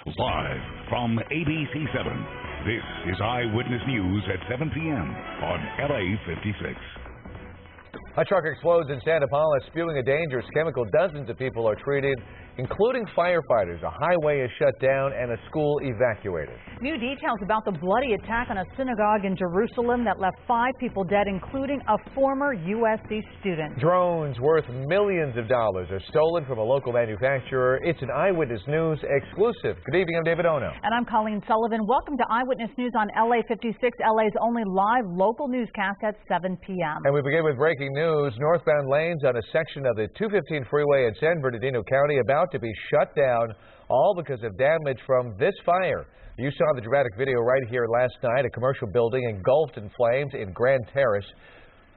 Live from ABC7, this is Eyewitness News at 7 p.m. on LA56. A truck explodes in Santa Paula, spewing a dangerous chemical. Dozens of people are treated, including firefighters. A highway is shut down and a school evacuated. New details about the bloody attack on a synagogue in Jerusalem that left 5 people dead, including a former USC student. Drones worth millions of dollars are stolen from a local manufacturer. It's an Eyewitness News exclusive. Good evening, I'm David Ono. And I'm Colleen Sullivan. Welcome to Eyewitness News on LA56, LA's only live local newscast at 7 p.m. And we begin with breaking news. Northbound lanes on a section of the 215 freeway in San Bernardino County about to be shut down, all because of damage from this fire. You saw the dramatic video right here last night. A commercial building engulfed in flames in Grand Terrace.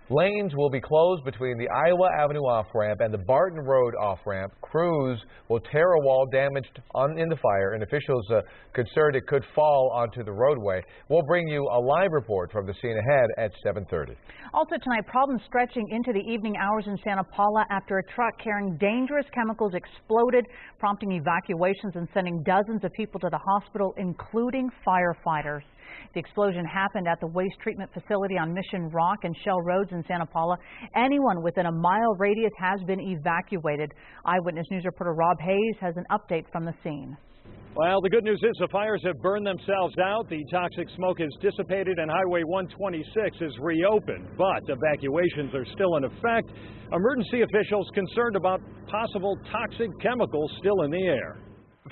Lanes will be closed between the Iowa Avenue off-ramp and the Barton Road off-ramp. Crews will tear a wall damaged in the fire, and officials concerned it could fall onto the roadway. We'll bring you a live report from the scene ahead at 7:30. Also tonight, problems stretching into the evening hours in Santa Paula after a truck carrying dangerous chemicals exploded, prompting evacuations and sending dozens of people to the hospital, including firefighters. The explosion happened at the waste treatment facility on Mission Rock and Shell Roads in Santa Paula. Anyone within a mile radius has been evacuated. Eyewitness News reporter Rob Hayes has an update from the scene. Well, the good news is the fires have burned themselves out. The toxic smoke has dissipated and Highway 126 is reopened, but evacuations are still in effect. Emergency officials concerned about possible toxic chemicals still in the air.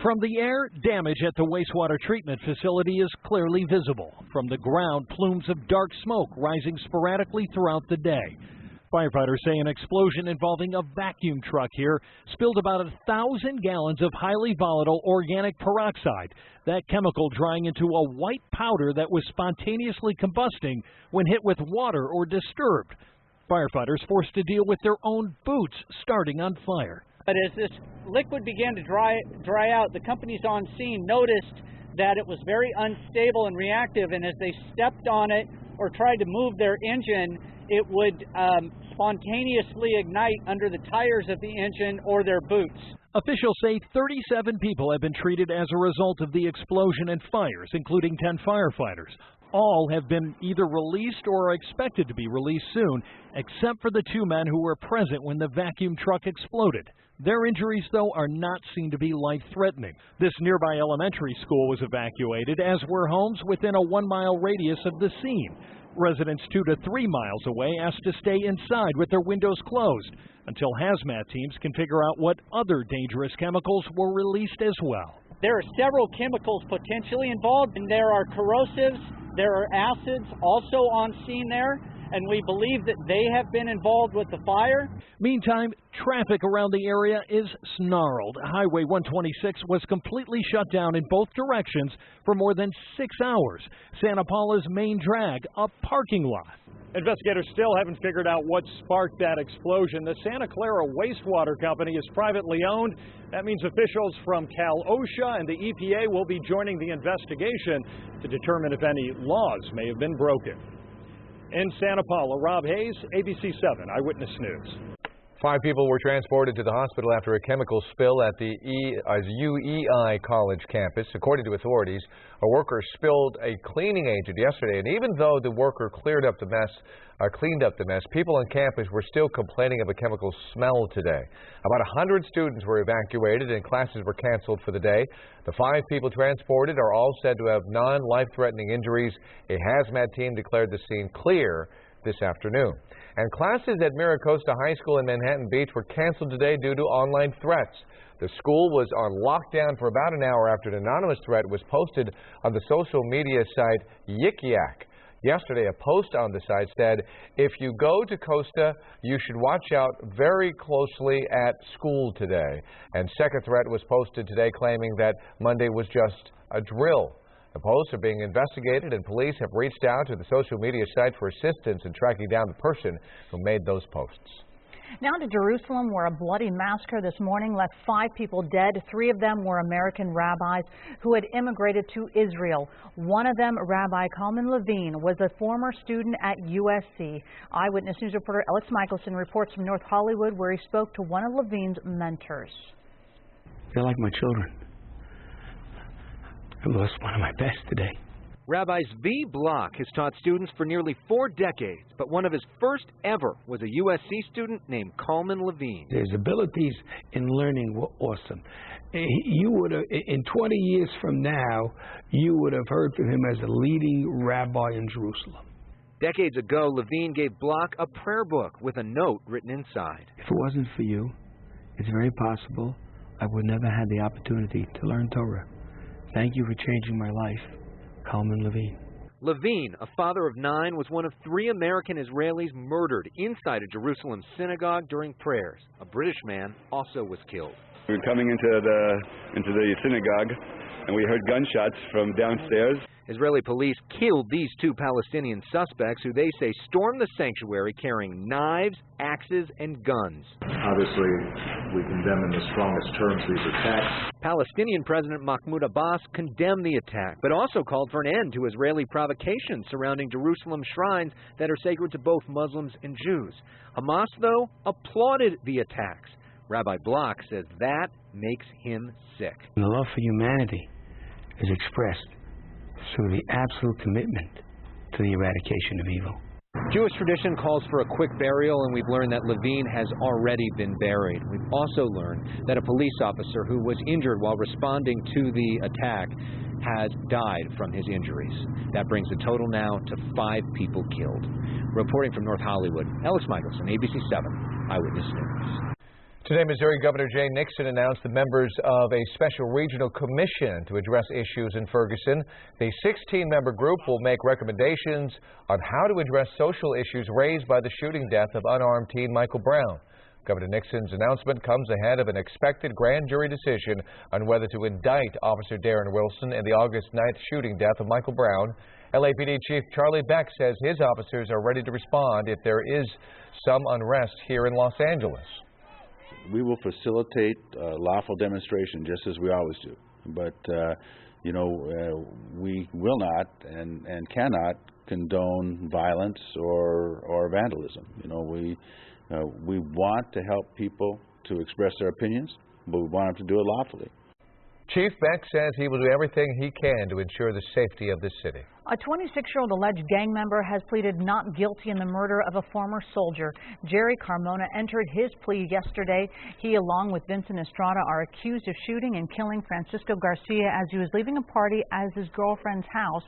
From the air, damage at the wastewater treatment facility is clearly visible. From the ground, plumes of dark smoke rising sporadically throughout the day. Firefighters say an explosion involving a vacuum truck here spilled about 1,000 gallons of highly volatile organic peroxide, that chemical drying into a white powder that was spontaneously combusting when hit with water or disturbed. Firefighters forced to deal with their own boots starting on fire. But as this liquid began to dry out, the companies on scene noticed that it was very unstable and reactive, and as they stepped on it or tried to move their engine, it would spontaneously ignite under the tires of the engine or their boots. Officials say 37 people have been treated as a result of the explosion and fires, including 10 firefighters. All have been either released or are expected to be released soon, except for the 2 men who were present when the vacuum truck exploded. Their injuries, though, are not seen to be life-threatening. This nearby elementary school was evacuated, as were homes within a 1-mile radius of the scene. Residents 2 to 3 miles away asked to stay inside with their windows closed until hazmat teams can figure out what other dangerous chemicals were released as well. There are several chemicals potentially involved, and there are corrosives, there are acids also on scene there, and we believe that they have been involved with the fire. Meantime, traffic around the area is snarled. Highway 126 was completely shut down in both directions for more than 6 hours. Santa Paula's main drag, a parking lot. Investigators still haven't figured out what sparked that explosion. The Santa Clara Wastewater Company is privately owned. That means officials from Cal OSHA and the EPA will be joining the investigation to determine if any laws may have been broken. In Santa Paula, Rob Hayes, ABC7 Eyewitness News. 5 people were transported to the hospital after a chemical spill at the UEI College campus. According to authorities, a worker spilled a cleaning agent yesterday, and even though the worker cleaned up the mess, people on campus were still complaining of a chemical smell today. About 100 students were evacuated and classes were canceled for the day. The 5 people transported are all said to have non-life-threatening injuries. A hazmat team declared the scene clear this afternoon. And classes at Miracosta High School in Manhattan Beach were canceled today due to online threats. The school was on lockdown for about an hour after an anonymous threat was posted on the social media site Yik Yak. Yesterday, a post on the site said, if you go to Costa, you should watch out very closely at school today. And second threat was posted today claiming that Monday was just a drill. The posts are being investigated, and police have reached out to the social media site for assistance in tracking down the person who made those posts. Now to Jerusalem, where a bloody massacre this morning left 5 people dead. 3 of them were American rabbis who had immigrated to Israel. One of them, Rabbi Kalman Levine, was a former student at USC. Eyewitness News reporter Alex Michelson reports from North Hollywood, where he spoke to one of Levine's mentors. They're like my children. I lost one of my best today. Rabbi Zvi Block has taught students for nearly 4 decades, but one of his first ever was a USC student named Coleman Levine. His abilities in learning were awesome. You would have, in 20 years from now, you would have heard from him as a leading rabbi in Jerusalem. Decades ago, Levine gave Block a prayer book with a note written inside. If it wasn't for you, it's very possible I would never have the opportunity to learn Torah. Thank you for changing my life, Coleman Levine. Levine, a father of 9, was one of 3 American Israelis murdered inside a Jerusalem synagogue during prayers. A British man also was killed. We were coming into the synagogue, and we heard gunshots from downstairs. Israeli police killed these 2 Palestinian suspects who they say stormed the sanctuary carrying knives, axes, and guns. Obviously, we condemn in the strongest terms these attacks. Palestinian President Mahmoud Abbas condemned the attack, but also called for an end to Israeli provocations surrounding Jerusalem shrines that are sacred to both Muslims and Jews. Hamas, though, applauded the attacks. Rabbi Block says that makes him sick. The love for humanity is expressed through the absolute commitment to the eradication of evil. Jewish tradition calls for a quick burial, and we've learned that Levine has already been buried. We've also learned that a police officer who was injured while responding to the attack has died from his injuries. That brings the total now to 5 people killed. Reporting from North Hollywood, Alex Michelson, ABC7 Eyewitness News. Today, Missouri Governor Jay Nixon announced the members of a special regional commission to address issues in Ferguson. The 16-member group will make recommendations on how to address social issues raised by the shooting death of unarmed teen Michael Brown. Governor Nixon's announcement comes ahead of an expected grand jury decision on whether to indict Officer Darren Wilson in the August 9th shooting death of Michael Brown. LAPD Chief Charlie Beck says his officers are ready to respond if there is some unrest here in Los Angeles. We will facilitate lawful demonstration just as we always do. But, we will not and cannot condone violence or vandalism. We want to help people to express their opinions, but we want them to do it lawfully. Chief Beck says he will do everything he can to ensure the safety of the city. A 26-year-old alleged gang member has pleaded not guilty in the murder of a former soldier. Jerry Carmona entered his plea yesterday. He, along with Vincent Estrada, are accused of shooting and killing Francisco Garcia as he was leaving a party at his girlfriend's house.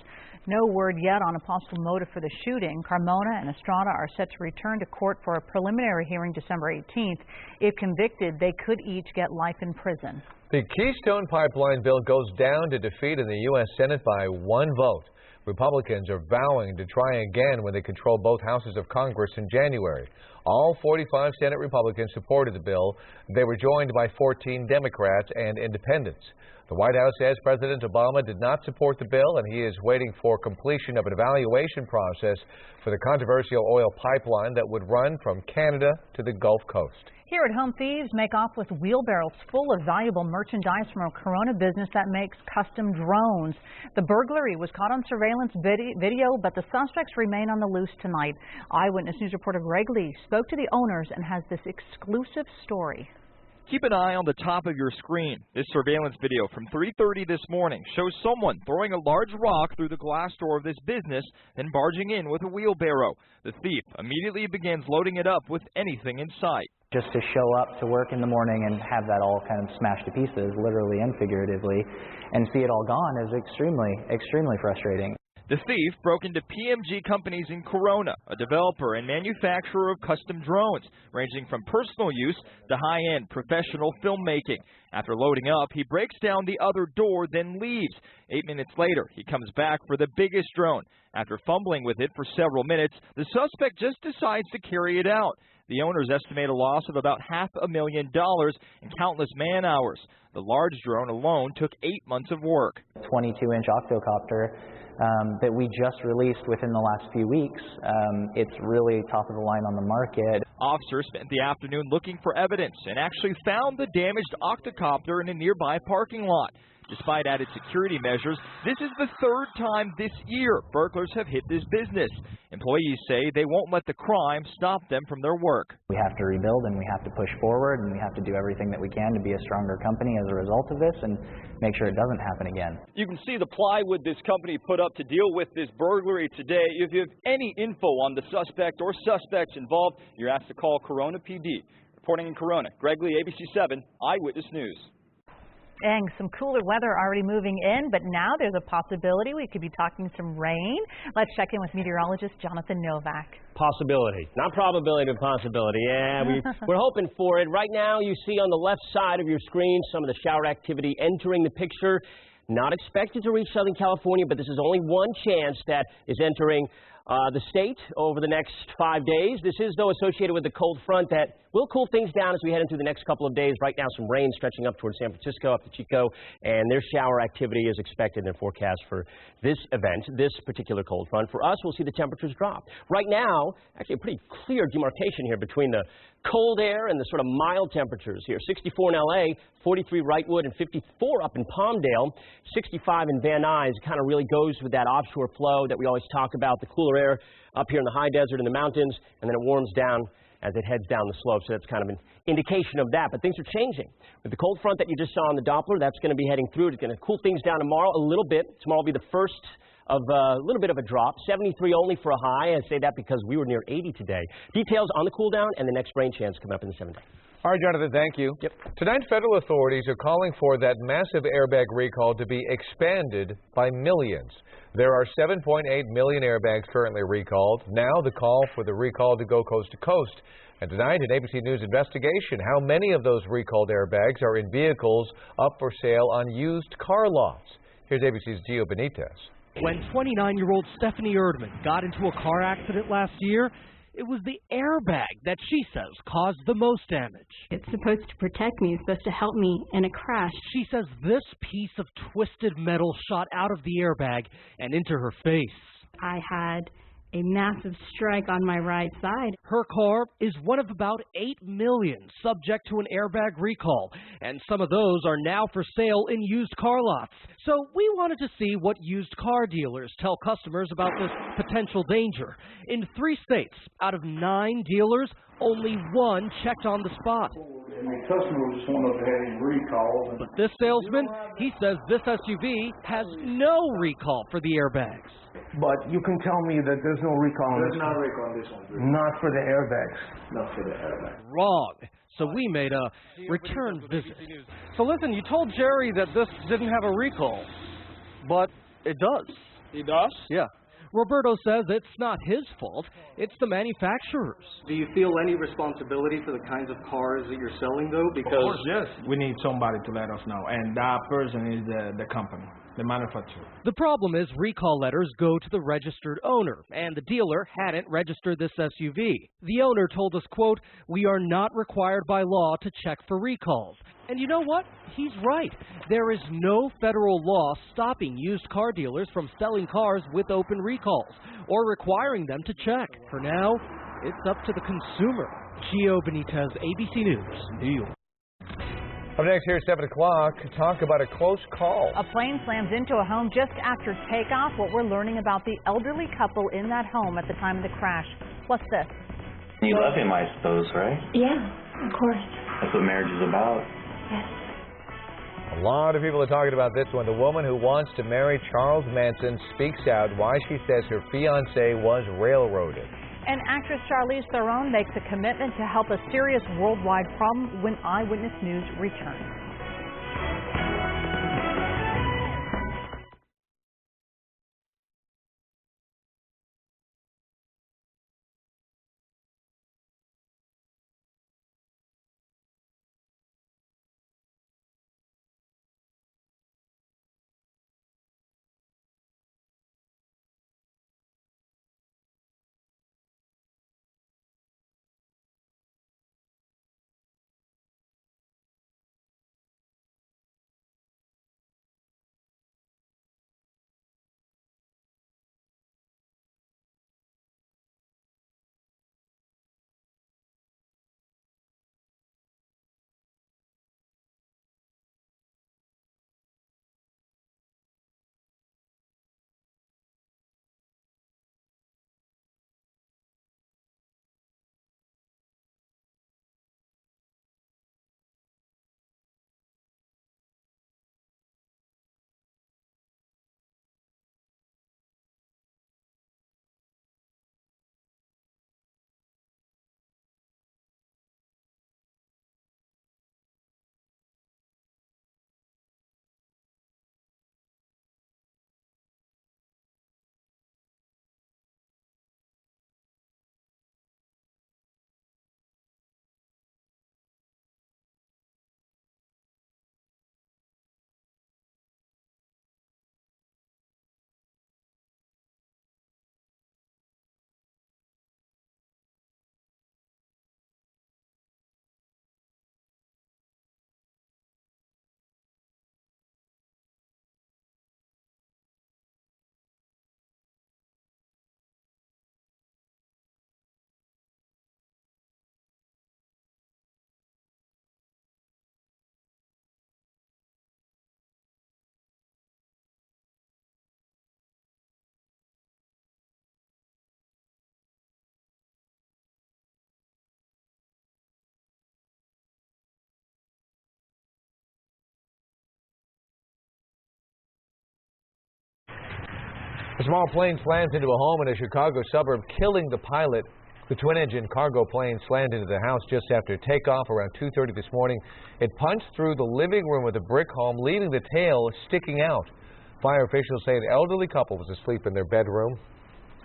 No word yet on a possible motive for the shooting. Carmona and Estrada are set to return to court for a preliminary hearing December 18th. If convicted, they could each get life in prison. The Keystone Pipeline bill goes down to defeat in the U.S. Senate by 1 vote. Republicans are vowing to try again when they control both houses of Congress in January. All 45 Senate Republicans supported the bill. They were joined by 14 Democrats and independents. The White House says President Obama did not support the bill, and he is waiting for completion of an evaluation process for the controversial oil pipeline that would run from Canada to the Gulf Coast. Here at home, thieves make off with wheelbarrows full of valuable merchandise from a Corona business that makes custom drones. The burglary was caught on surveillance video, but the suspects remain on the loose tonight. Eyewitness News reporter Greg Lee spoke to the owners and has this exclusive story. Keep an eye on the top of your screen. This surveillance video from 3:30 this morning shows someone throwing a large rock through the glass door of this business, then barging in with a wheelbarrow. The thief immediately begins loading it up with anything in sight. Just to show up to work in the morning and have that all kind of smashed to pieces, literally and figuratively, and see it all gone is extremely frustrating. The thief broke into PMG Companies in Corona, a developer and manufacturer of custom drones, ranging from personal use to high-end professional filmmaking. After loading up, he breaks down the other door, then leaves. 8 minutes later, he comes back for the biggest drone. After fumbling with it for several minutes, the suspect just decides to carry it out. The owners estimate a loss of about $500,000 and countless man-hours. The large drone alone took 8 months of work. 22-inch octocopter that we just released within the last few weeks. It's really top of the line on the market. Officers spent the afternoon looking for evidence and actually found the damaged octocopter in a nearby parking lot. Despite added security measures, this is the third time this year burglars have hit this business. Employees say they won't let the crime stop them from their work. We have to rebuild and we have to push forward and we have to do everything that we can to be a stronger company as a result of this and make sure it doesn't happen again. You can see the plywood this company put up to deal with this burglary today. If you have any info on the suspect or suspects involved, you're asked to call Corona PD. Reporting in Corona, Greg Lee, ABC7, Eyewitness News. And some cooler weather already moving in, but now there's a possibility we could be talking some rain. Let's check in with meteorologist Jonathan Novak. Possibility, not probability, but possibility. Yeah, we're hoping for it. Right now, you see on the left side of your screen some of the shower activity entering the picture. Not expected to reach Southern California, but this is only one chance that is entering the state over the next 5 days. This is, though, associated with the cold front that will cool things down as we head into the next couple of days. Right now, some rain stretching up towards San Francisco, up to Chico, and their shower activity is expected in their forecast for this event, this particular cold front. For us, we'll see the temperatures drop. Right now, actually a pretty clear demarcation here between the cold air and the sort of mild temperatures here. 64 in LA, 43 Wrightwood, and 54 up in Palmdale. 65 in Van Nuys. Kind of really goes with that offshore flow that we always talk about, the cooler air up here in the high desert and the mountains, and then it warms down as it heads down the slope. So that's kind of an indication of that. But things are changing. With the cold front that you just saw on the Doppler, that's going to be heading through. It's going to cool things down tomorrow a little bit. Tomorrow will be the first of a little bit of a drop. 73 only for a high. I say that because we were near 80 today. Details on the cool down and the next rain chance coming up in the 7 day. All right, Jonathan, thank you. Yep. Tonight, federal authorities are calling for that massive airbag recall to be expanded by millions. There are 7.8 million airbags currently recalled. Now the call for the recall to go coast to coast. And tonight, an ABC News investigation, how many of those recalled airbags are in vehicles up for sale on used car lots. Here's ABC's Gio Benitez. When 29-year-old Stephanie Erdman got into a car accident last year, it was the airbag that she says caused the most damage. It's supposed to protect me. It's supposed to help me in a crash. She says this piece of twisted metal shot out of the airbag and into her face. I had a massive strike on my right side. Her car is one of about 8 million subject to an airbag recall, and some of those are now for sale in used car lots. So we wanted to see what used car dealers tell customers about this potential danger. In 3 states, out of 9 dealers, only 1 checked on the spot. And the customer just wanted to have a recall. But this salesman, he says this SUV has no recall for the airbags. But you can tell me that there's no recall on this one. There's no recall on this one. Not for the airbags. Not for the airbags. Wrong. So we made a return visit. So listen, you told Jerry that this didn't have a recall, but it does. It does? Yeah. Roberto says it's not his fault, it's the manufacturer's. Do you feel any responsibility for the kinds of cars that you're selling, though? Because of course, yes. We need somebody to let us know, and that person is the company, the manufacturer. The problem is recall letters go to the registered owner, and the dealer hadn't registered this SUV. The owner told us, quote, "We are not required by law to check for recalls." And you know what? He's right. There is no federal law stopping used car dealers from selling cars with open recalls or requiring them to check. For now, it's up to the consumer. Gio Benitez, ABC News, New York. Up next here at 7 o'clock, talk about a close call. A plane slams into a home just after takeoff. What we're learning about the elderly couple in that home at the time of the crash. What's this? You love him, I suppose, right? Yeah, of course. That's what marriage is about. Yes. A lot of people are talking about this one. The woman who wants to marry Charles Manson speaks out why she says her fiancé was railroaded. And actress Charlize Theron makes a commitment to help a serious worldwide problem when Eyewitness News returns. A small plane slams into a home in a Chicago suburb, killing the pilot. The twin-engine cargo plane slammed into the house just after takeoff around 2:30 this morning. It punched through the living room of the brick home, leaving the tail sticking out. Fire officials say an elderly couple was asleep in their bedroom,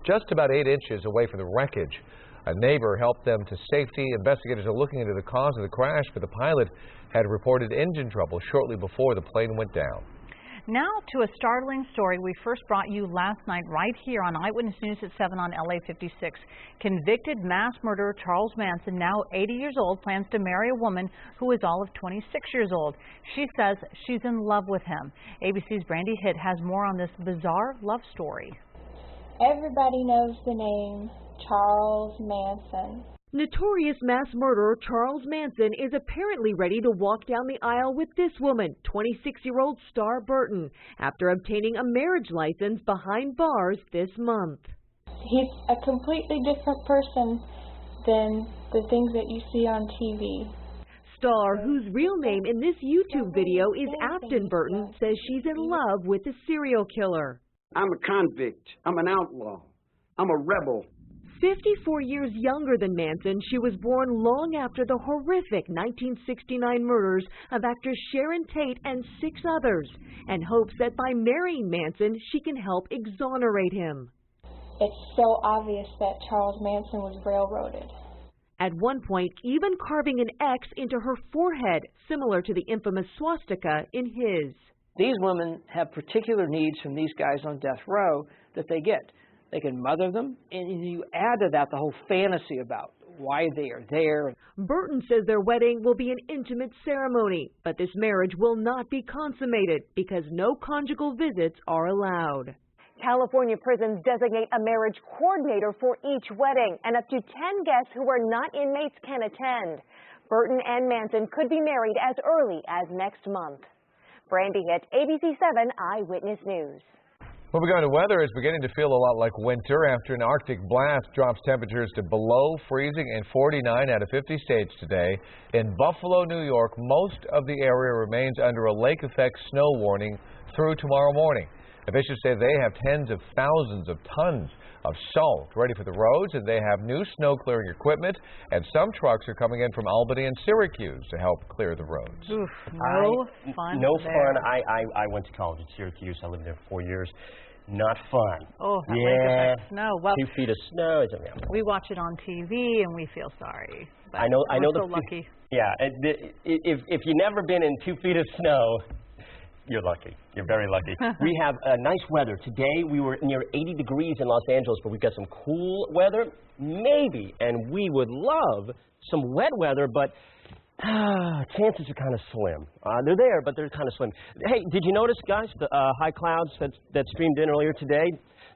just about 8 inches away from the wreckage. A neighbor helped them to safety. Investigators are looking into the cause of the crash, but the pilot had reported engine trouble shortly before the plane went down. Now to a startling story we first brought you last night right here on Eyewitness News at 7 on LA56. Convicted mass murderer Charles Manson, now 80 years old, plans to marry a woman who is all of 26 years old. She says she's in love with him. ABC's Brandy Hitt has more on this bizarre love story. Everybody knows the name Charles Manson. Notorious mass murderer Charles Manson is apparently ready to walk down the aisle with this woman, 26-year-old Star Burton, after obtaining a marriage license behind bars this month. He's a completely different person than the things that you see on TV. Star, whose real name in this YouTube video is Afton Burton, says she's in love with a serial killer. I'm a convict. I'm an outlaw. I'm a rebel. 54 years younger than Manson, she was born long after the horrific 1969 murders of actress Sharon Tate and 6 others, and hopes that by marrying Manson, she can help exonerate him. It's so obvious that Charles Manson was railroaded. At one point, even carving an X into her forehead, similar to the infamous swastika in his. These women have particular needs from these guys on death row that they get. They can mother them, and you add to that the whole fantasy about why they are there. Burton says their wedding will be an intimate ceremony, but this marriage will not be consummated because no conjugal visits are allowed. California prisons designate a marriage coordinator for each wedding, and up to 10 guests who are not inmates can attend. Burton and Manson could be married as early as next month. Brandy Hitt, ABC7 Eyewitness News. Moving on to weather, it's beginning to feel a lot like winter after an Arctic blast drops temperatures to below freezing in 49 out of 50 states today. In Buffalo, New York, most of the area remains under a lake effect snow warning through tomorrow morning. Officials say they have tens of thousands of tons of salt ready for the roads, and they have new snow clearing equipment, and some trucks are coming in from Albany and Syracuse to help clear the roads. Oof, no fun. I went to college in Syracuse. I lived there for 4 years. Not fun. Oh, that lake effect snow. Well, 2 feet of snow. We watch it on TV and we feel sorry. But I know. we're so lucky. Yeah. If you've never been in 2 feet of snow, you're lucky. You're very lucky. We have nice weather. Today we were near 80 degrees in Los Angeles, but we've got some cool weather. Maybe, and we would love some wet weather, but chances are kind of slim. They're there, but they're kind of slim. Hey, did you notice, guys, the high clouds that streamed in earlier today?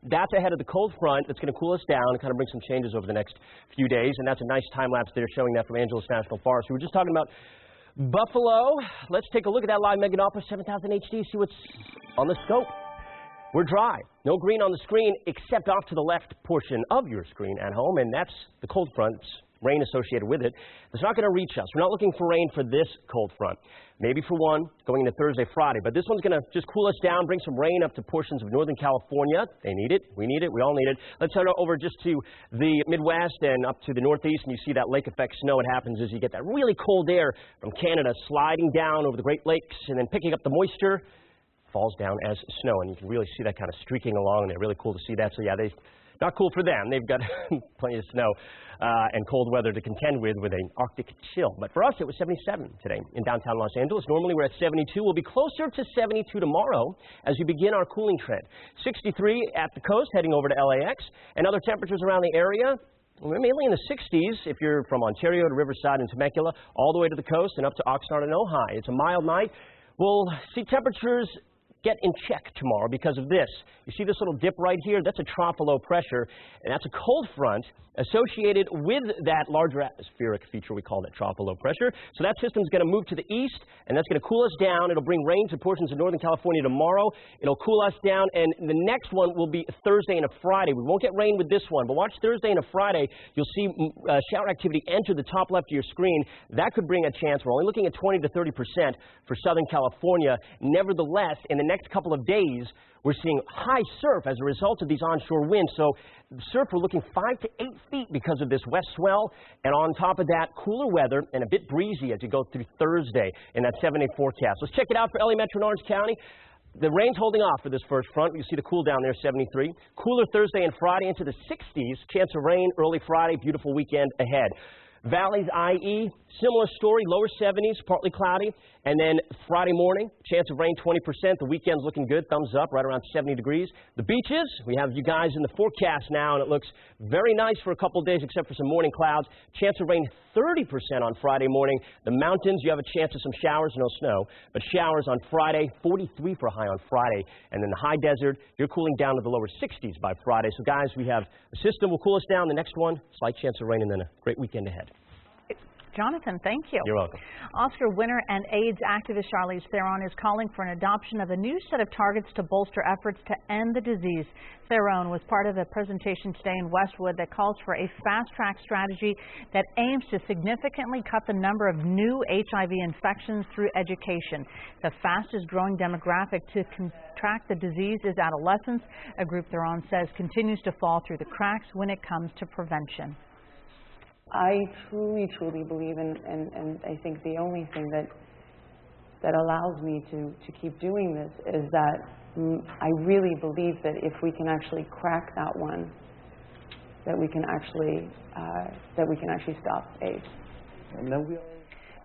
That's ahead of the cold front that's going to cool us down and kind of bring some changes over the next few days, and that's a nice time lapse there showing that from Angeles National Forest. We were just talking about Buffalo. Let's take a look at that live Meganopera 7000 HD, see what's on the scope. We're dry. No green on the screen except off to the left portion of your screen at home, and that's the cold front. Rain associated with it. It's not going to reach us. We're not looking for rain for this cold front. Maybe for one going into Thursday, Friday. But this one's going to just cool us down, bring some rain up to portions of Northern California. They need it. We need it. We all need it. Let's head over just to the Midwest and up to the Northeast, and you see that lake effect snow. What happens is you get that really cold air from Canada sliding down over the Great Lakes and then picking up the moisture, falls down as snow. And you can really see that kind of streaking along there. Really cool to see that. So yeah, not cool for them. They've got plenty of snow and cold weather to contend with an Arctic chill. But for us, it was 77 today in downtown Los Angeles. Normally, we're at 72. We'll be closer to 72 tomorrow as we begin our cooling trend. 63 at the coast, heading over to LAX. And other temperatures around the area, we're mainly in the 60s if you're from Ontario to Riverside and Temecula, all the way to the coast and up to Oxnard and Ojai. It's a mild night. We'll see temperatures get in check tomorrow because of this. You see this little dip right here? That's a trough of low pressure, and that's a cold front associated with that larger atmospheric feature we call that trough of low pressure. So that system's going to move to the east, and that's going to cool us down. It'll bring rain to portions of Northern California tomorrow. It'll cool us down, and the next one will be Thursday and a Friday. We won't get rain with this one, but watch Thursday and a Friday. You'll see shower activity enter the top left of your screen. That could bring a chance. We're only looking at 20 to 30% for Southern California. Nevertheless, in the next couple of days, we're seeing high surf as a result of these onshore winds. So surf, we're looking 5 to 8 feet because of this west swell. And on top of that, cooler weather and a bit breezy as you go through Thursday in that 7-day forecast. Let's check it out for LA Metro and Orange County. The rain's holding off for this first front. You see the cool down there, 73. Cooler Thursday and Friday into the 60s. Chance of rain early Friday. Beautiful weekend ahead. Valleys, IE, similar story, lower 70s, partly cloudy. And then Friday morning, chance of rain 20%. The weekend's looking good, thumbs up, right around 70 degrees. The beaches, we have you guys in the forecast now, and it looks very nice for a couple of days, except for some morning clouds. Chance of rain 30% on Friday morning. The mountains, you have a chance of some showers, no snow, but showers on Friday, 43 for a high on Friday. And then the high desert, you're cooling down to the lower 60s by Friday. So guys, we have a system will cool us down. The next one, slight chance of rain, and then a great weekend ahead. Jonathan, thank you. You're welcome. Oscar winner and AIDS activist Charlize Theron is calling for an adoption of a new set of targets to bolster efforts to end the disease. Theron was part of a presentation today in Westwood that calls for a fast-track strategy that aims to significantly cut the number of new HIV infections through education. The fastest growing demographic to contract the disease is adolescents, a group Theron says continues to fall through the cracks when it comes to prevention. I truly believe, and I think the only thing that allows me to keep doing this is that I really believe that if we can actually crack that one, that we can actually stop AIDS. And then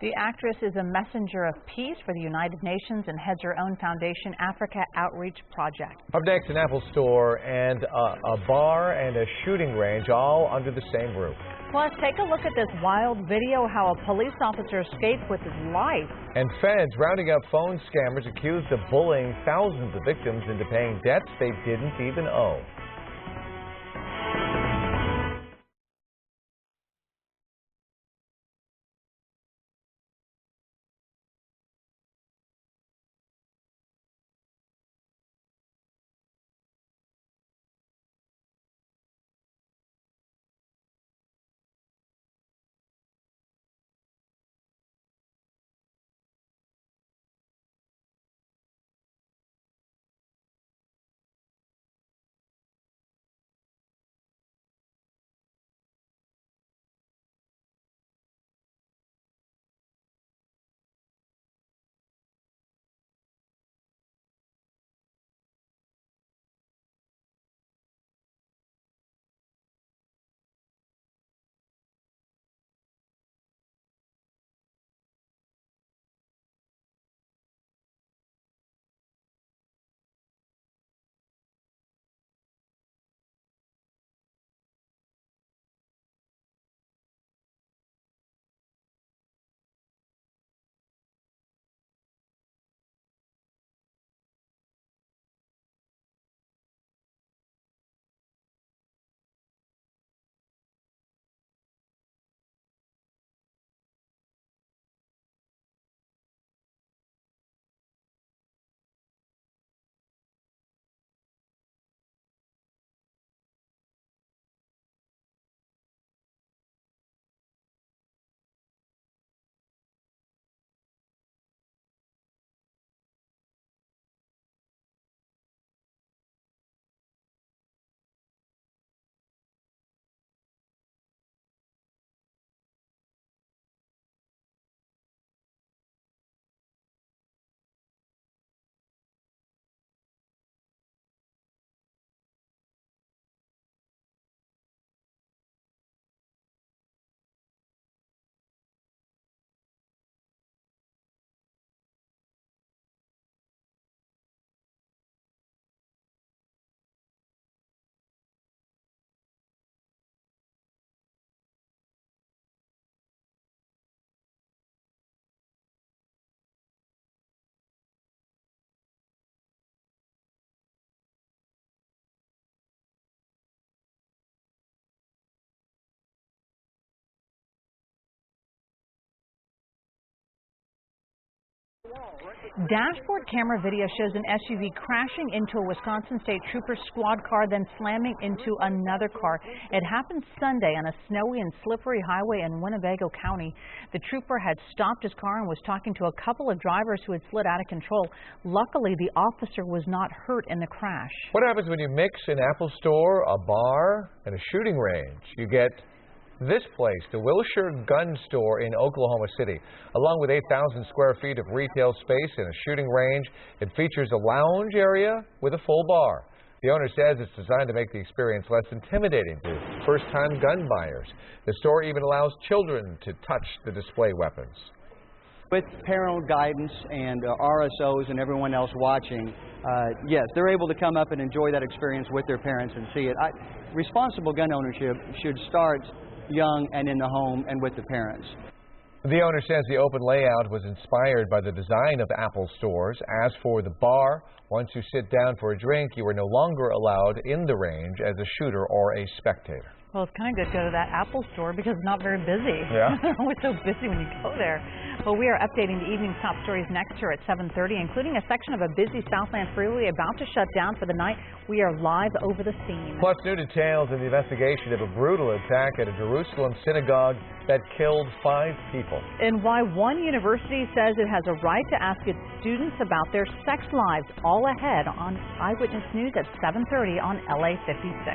the actress is a messenger of peace for the United Nations and heads her own foundation, Africa Outreach Project. Up next, an Apple store and a bar and a shooting range all under the same roof. Plus, take a look at this wild video how a police officer escaped with his life. And feds rounding up phone scammers accused of bullying thousands of victims into paying debts they didn't even owe. Dashboard camera video shows an SUV crashing into a Wisconsin State Trooper squad car, then slamming into another car. It happened Sunday on a snowy and slippery highway in Winnebago County. The trooper had stopped his car and was talking to a couple of drivers who had slid out of control. Luckily, the officer was not hurt in the crash. What happens when you mix an Apple store, a bar, and a shooting range? You get this place, the Wilshire Gun Store in Oklahoma City. Along with 8,000 square feet of retail space and a shooting range, it features a lounge area with a full bar. The owner says it's designed to make the experience less intimidating to first-time gun buyers. The store even allows children to touch the display weapons. With parental guidance and RSOs and everyone else watching, yes, they're able to come up and enjoy that experience with their parents and see it. Responsible gun ownership should start young and in the home and with the parents. The owner says the open layout was inspired by the design of Apple stores. As for the bar, once you sit down for a drink, you are no longer allowed in the range as a shooter or a spectator. Well, it's kind of good to go to that Apple store because it's not very busy. Yeah. It's always so busy when you go there. Well, we are updating the evening's top stories next here at 7:30, including a section of a busy Southland freeway about to shut down for the night. We are live over the scene. Plus, new details in the investigation of a brutal attack at a Jerusalem synagogue that killed 5 people. And why one university says it has a right to ask its students about their sex lives. All ahead on Eyewitness News at 7:30 on LA56.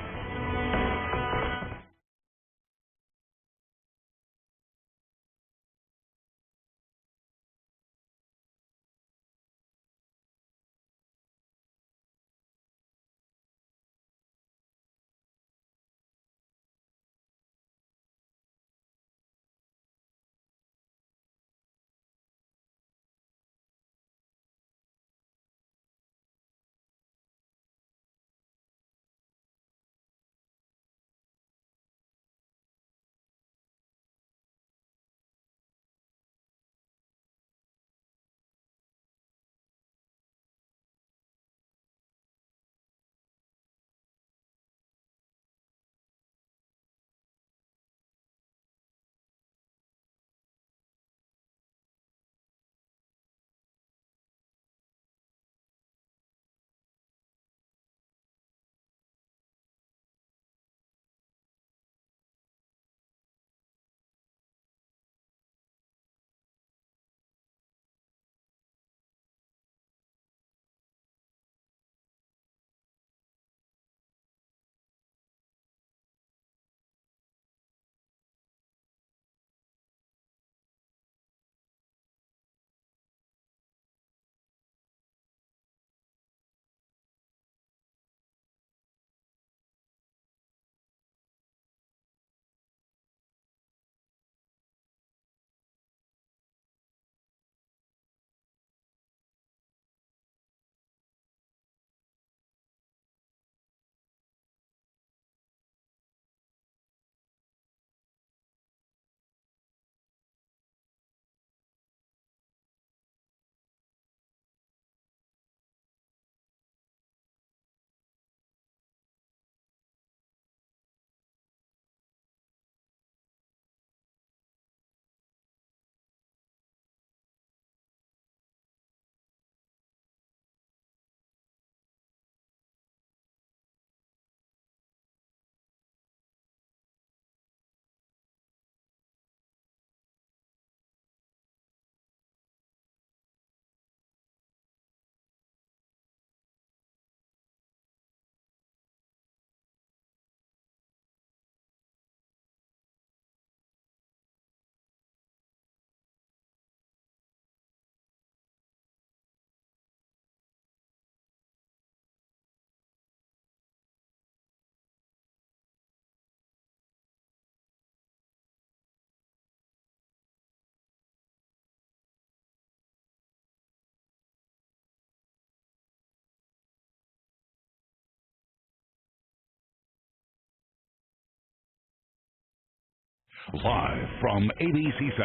Live from ABC7,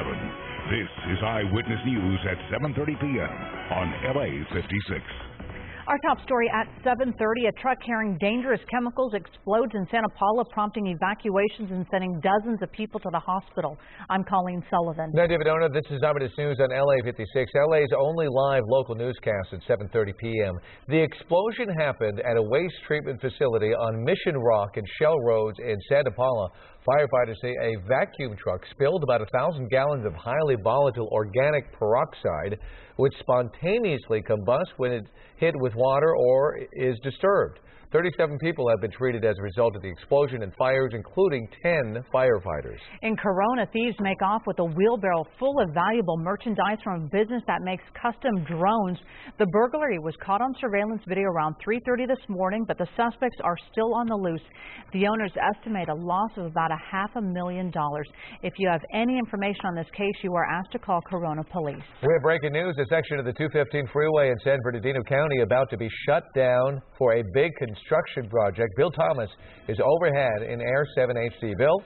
this is Eyewitness News at 7:30 p.m. on LA56. Our top story at 7:30, a truck carrying dangerous chemicals explodes in Santa Paula, prompting evacuations and sending dozens of people to the hospital. I'm Colleen Sullivan. Now, David Ona, this is Eyewitness News on LA56, LA's only live local newscast at 7:30 p.m. The explosion happened at a waste treatment facility on Mission Rock and Shell Roads in Santa Paula. Firefighters say a vacuum truck spilled about 1,000 gallons of highly volatile organic peroxide, which spontaneously combusts when it hit with water or is disturbed. 37 people have been treated as a result of the explosion and fires, including 10 firefighters. In Corona, thieves make off with a wheelbarrow full of valuable merchandise from a business that makes custom drones. The burglary was caught on surveillance video around 3:30 this morning, but the suspects are still on the loose. The owners estimate a loss of about $500,000. If you have any information on this case, you are asked to call Corona Police. We have breaking news. A section of the 215 freeway in San Bernardino County about to be shut down for a big construction project. Bill Thomas is overhead in Air 7 HD. Bill?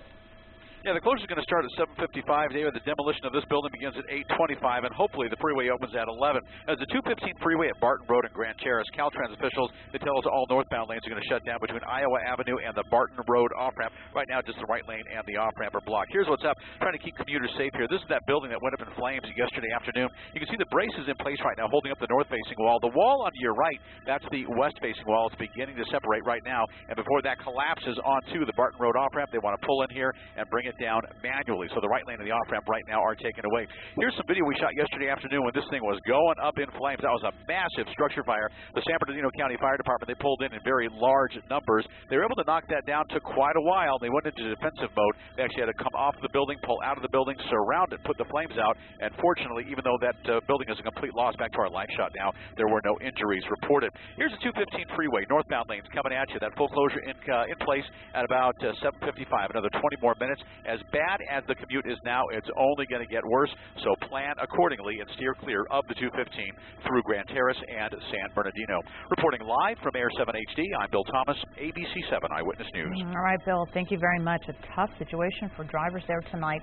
Yeah, the closure is going to start at 7:55. David, the demolition of this building begins at 8:25, and hopefully the freeway opens at 11. As the 215 freeway at Barton Road and Grand Terrace, Caltrans officials, they tell us all northbound lanes are going to shut down between Iowa Avenue and the Barton Road off-ramp. Right now, just the right lane and the off-ramp are blocked. Here's what's up, trying to keep commuters safe here. This is that building that went up in flames yesterday afternoon. You can see the braces in place right now, holding up the north-facing wall. The wall on your right, that's the west-facing wall. It's beginning to separate right now, and before that collapses onto the Barton Road off-ramp, they want to pull in here and bring it down manually. So the right lane and the off-ramp right now are taken away. Here's some video we shot yesterday afternoon when this thing was going up in flames. That was a massive structure fire. The San Bernardino County Fire Department, they pulled in very large numbers. They were able to knock that down. Took quite a while. They went into defensive mode. They actually had to come off the building, pull out of the building, surround it, put the flames out, and fortunately, even though that building is a complete loss, back to our live shot now, there were no injuries reported. Here's the 215 freeway, northbound lanes coming at you. That full closure in place at about 7:55. Another 20 more minutes. As bad as the commute is now, it's only going to get worse, so plan accordingly and steer clear of the 215 through Grand Terrace and San Bernardino. Reporting live from Air 7 HD, I'm Bill Thomas, ABC7 Eyewitness News. All right, Bill, thank you very much. A tough situation for drivers there tonight.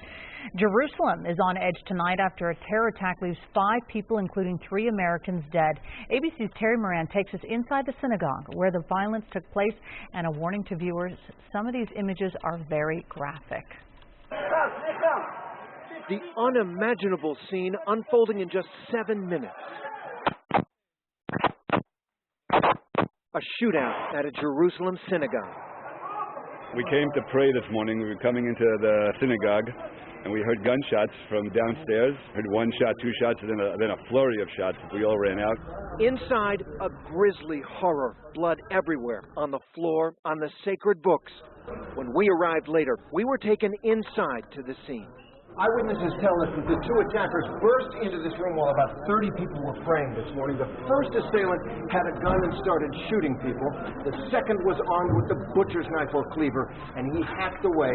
Jerusalem is on edge tonight after a terror attack leaves 5 people, including 3 Americans, dead. ABC's Terry Moran takes us inside the synagogue where the violence took place, and a warning to viewers, some of these images are very graphic. The unimaginable scene unfolding in just 7 minutes. A shootout at a Jerusalem synagogue. We came to pray this morning. We were coming into the synagogue, and we heard gunshots from downstairs. Heard 1 shot, 2 shots, and then a flurry of shots. We all ran out. Inside, a grisly horror. Blood everywhere, on the floor, on the sacred books. When we arrived later, we were taken inside to the scene. Eyewitnesses tell us that the 2 attackers burst into this room while about 30 people were praying this morning. The first assailant had a gun and started shooting people. The second was armed with the butcher's knife or cleaver, and he hacked away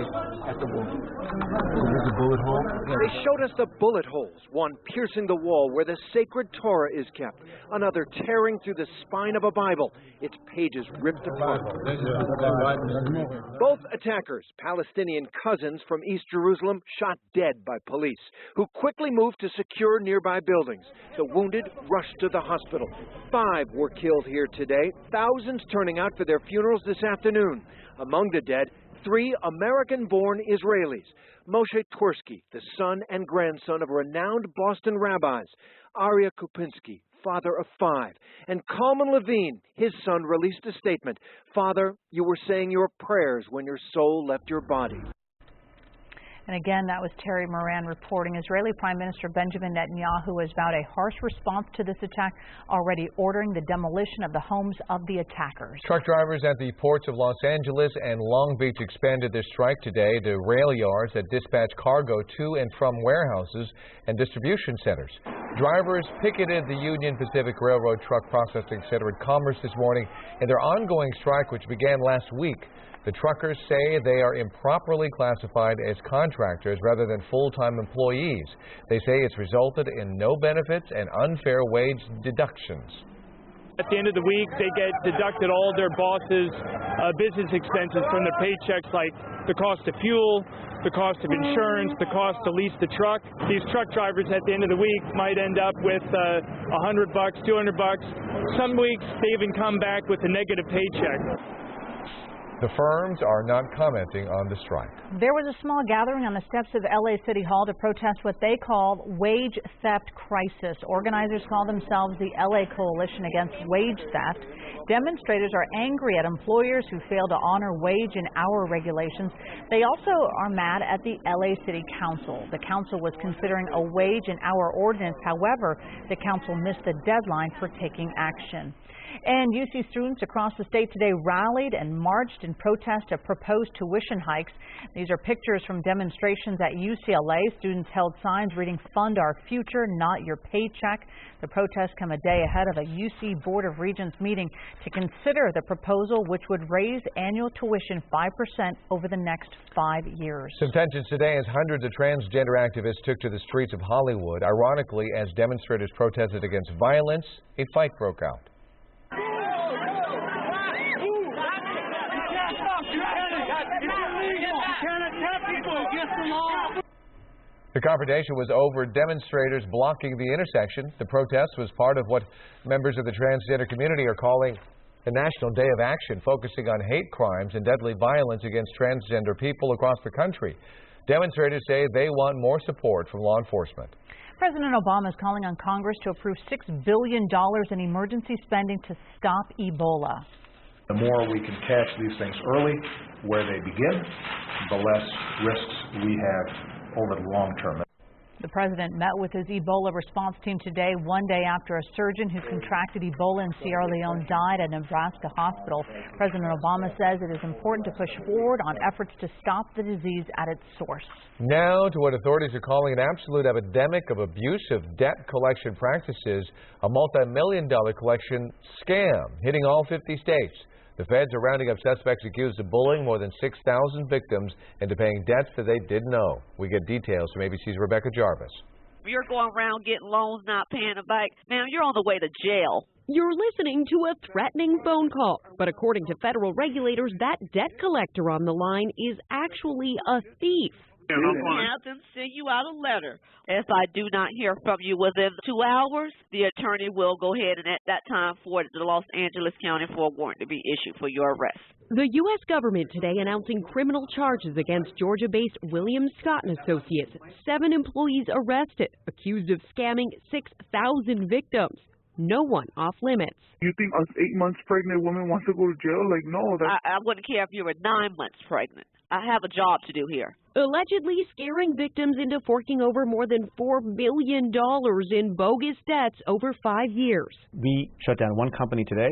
at the wound. There's a bullet hole? They showed us the bullet holes, one piercing the wall where the sacred Torah is kept, another tearing through the spine of a Bible, its pages ripped apart. Both attackers, Palestinian cousins from East Jerusalem, shot dead by police, who quickly moved to secure nearby buildings. The wounded rushed to the hospital. 5 were killed here today, thousands turning out for their funerals this afternoon. Among the dead, 3 American-born Israelis. Moshe Tversky, the son and grandson of renowned Boston rabbis. Aryeh Kupinski, father of 5. And Kalman Levine, his son, released a statement. Father, you were saying your prayers when your soul left your body. And again, that was Terry Moran reporting. Israeli Prime Minister Benjamin Netanyahu has vowed a harsh response to this attack, already ordering the demolition of the homes of the attackers. Truck drivers at the ports of Los Angeles and Long Beach expanded their strike today to rail yards that dispatch cargo to and from warehouses and distribution centers. Drivers picketed the Union Pacific Railroad Truck Processing Center at Commerce this morning in their ongoing strike, which began last week. The truckers say they are improperly classified as contractors rather than full-time employees. They say it's resulted in no benefits and unfair wage deductions. At the end of the week, they get deducted all their bosses' business expenses from their paychecks, like the cost of fuel, the cost of insurance, the cost to lease the truck. These truck drivers at the end of the week might end up with $100, $200. Some weeks they even come back with a negative paycheck. The firms are not commenting on the strike. There was a small gathering on the steps of LA City Hall to protest what they call wage theft crisis. Organizers call themselves the LA Coalition Against Wage Theft. Demonstrators are angry at employers who fail to honor wage and hour regulations. They also are mad at the LA City Council. The council was considering a wage and hour ordinance. However, the council missed the deadline for taking action. And UC students across the state today rallied and marched in protest of proposed tuition hikes. These are pictures from demonstrations at UCLA. Students held signs reading, "Fund our future, not your paycheck." The protests come a day ahead of a UC Board of Regents meeting to consider the proposal, which would raise annual tuition 5% over the next 5 years. Some tensions today as hundreds of transgender activists took to the streets of Hollywood. Ironically, as demonstrators protested against violence, a fight broke out. The confrontation was over demonstrators blocking the intersection. The protest was part of what members of the transgender community are calling the National Day of Action, focusing on hate crimes and deadly violence against transgender people across the country. Demonstrators say they want more support from law enforcement. President Obama is calling on Congress to approve $6 billion in emergency spending to stop Ebola. The more we can catch these things early, where they begin, the less risks we have over the long term. The president met with his Ebola response team today, one day after a surgeon who contracted Ebola in Sierra Leone died at a Nebraska hospital. President Obama says it is important to push forward on efforts to stop the disease at its source. Now to what authorities are calling an absolute epidemic of abusive debt collection practices, a multi-million-dollar collection scam hitting all 50 states. The feds are rounding up suspects accused of bullying more than 6,000 victims into paying debts that they didn't owe. We get details from ABC's Rebecca Jarvis. You're going around getting loans, not paying them back. Ma'am, you're on the way to jail. You're listening to a threatening phone call. But according to federal regulators, that debt collector on the line is actually a thief. Have them send you out a letter. If I do not hear from you within 2 hours, the attorney will go ahead and at that time forward the Los Angeles County for a warrant to be issued for your arrest. The U.S. government today announcing criminal charges against Georgia-based William Scott & Associates. 7 employees arrested, accused of scamming 6,000 victims. No one off limits. You think us 8 months pregnant women wants to go to jail? Like, no. I wouldn't care if you were 9 months pregnant. I have a job to do here. Allegedly scaring victims into forking over more than $4 million in bogus debts over 5 years. We shut down one company today,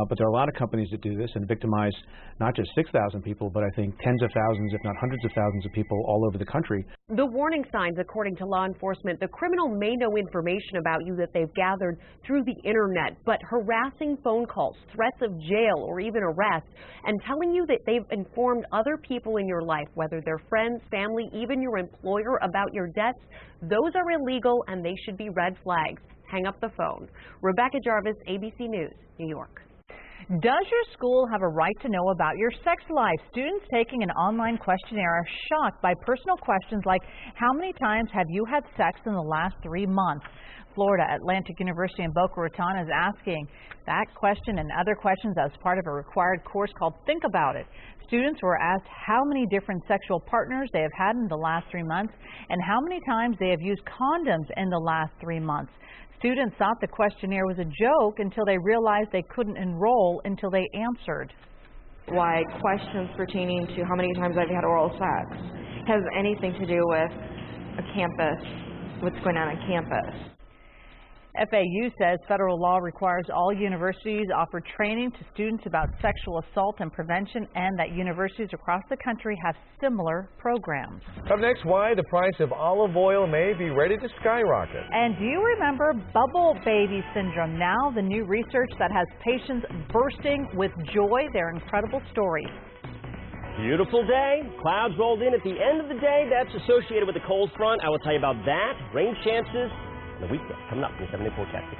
but there are a lot of companies that do this and victimize not just 6,000 people, but I think tens of thousands, if not hundreds of thousands of people all over the country. The warning signs, according to law enforcement, the criminal may know information about you that they've gathered through the internet, but harassing phone calls, threats of jail or even arrest, and telling you that they've informed other people in your life, whether they're friends, family, even your employer, about your debts, those are illegal and they should be red flags. Hang up the phone. Rebecca Jarvis, ABC News, New York. Does your school have a right to know about your sex life? Students taking an online questionnaire are shocked by personal questions like, how many times have you had sex in the last 3 months? Florida Atlantic University in Boca Raton is asking that question and other questions as part of a required course called Think About It. Students were asked how many different sexual partners they have had in the last 3 months and how many times they have used condoms in the last 3 months. Students thought the questionnaire was a joke until they realized they couldn't enroll until they answered. Why questions pertaining to how many times I've had oral sex has anything to do with a campus, what's going on campus. FAU says federal law requires all universities offer training to students about sexual assault and prevention, and that universities across the country have similar programs. Up next, why the price of olive oil may be ready to skyrocket. And do you remember bubble baby syndrome? Now the new research that has patients bursting with joy. Their incredible story. Beautiful day. Clouds rolled in at the end of the day. That's associated with the cold front. I will tell you about that. Rain chances the weekend coming up in the 7-day forecast.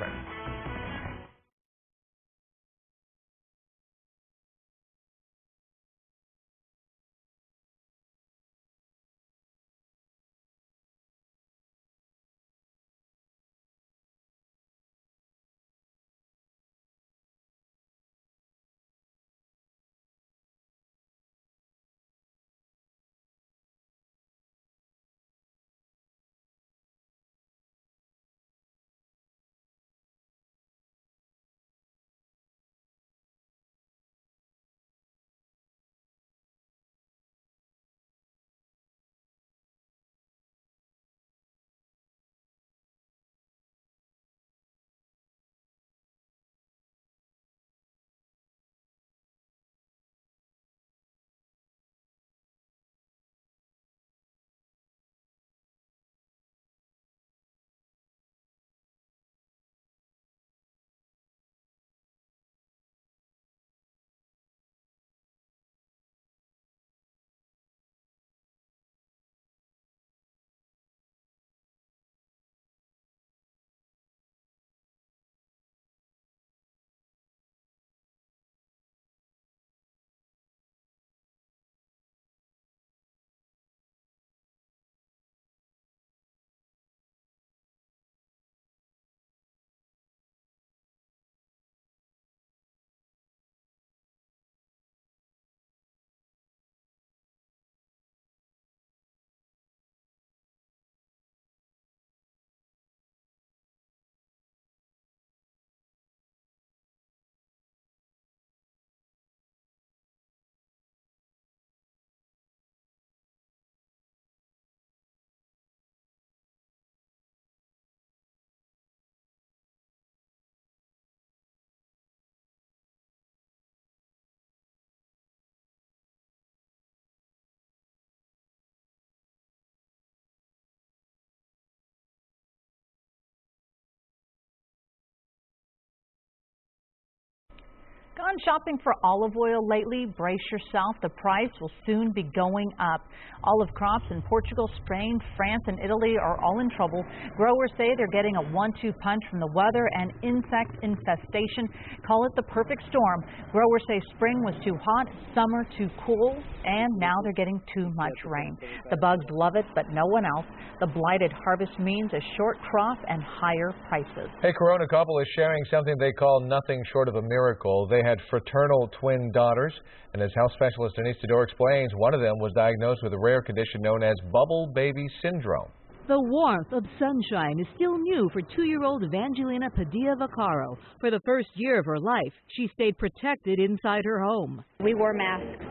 Gone shopping for olive oil lately? Brace yourself. The price will soon be going up. Olive crops in Portugal, Spain, France, and Italy are all in trouble. Growers say they're getting a 1-2 punch from the weather and insect infestation. Call it the perfect storm. Growers say spring was too hot, summer too cool, and now they're getting too much rain. The bugs love it, but no one else. The blighted harvest means a short crop and higher prices. A Corona couple is sharing something they call nothing short of a miracle. They had fraternal twin daughters, and as health specialist Denise Tador explains, one of them was diagnosed with a rare condition known as bubble baby syndrome. The warmth of sunshine is still new for 2-year-old Evangelina Padilla-Vaccaro. For the first year of her life, she stayed protected inside her home. We wore masks.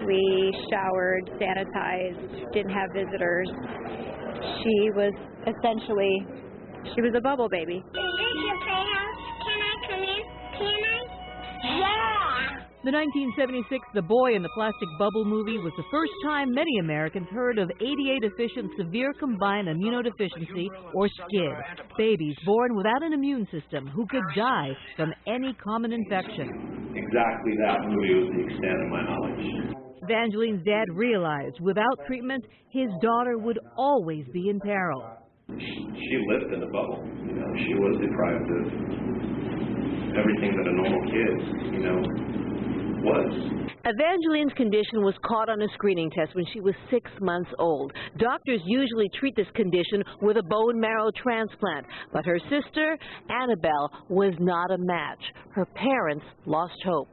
We showered, sanitized, didn't have visitors. She was a bubble baby. Is this your playhouse? Can I come in? Can I? Yeah! The 1976 The Boy in the Plastic Bubble movie was the first time many Americans heard of ADA-deficient severe combined immunodeficiency, or SCID, babies born without an immune system who could die from any common infection. Exactly that movie was the extent of my knowledge. Evangeline's dad realized without treatment, his daughter would always be in peril. She lived in a bubble. She was deprived of everything that a normal kid, was. Evangeline's condition was caught on a screening test when she was 6 months old. Doctors usually treat this condition with a bone marrow transplant, but her sister, Annabelle, was not a match. Her parents lost hope.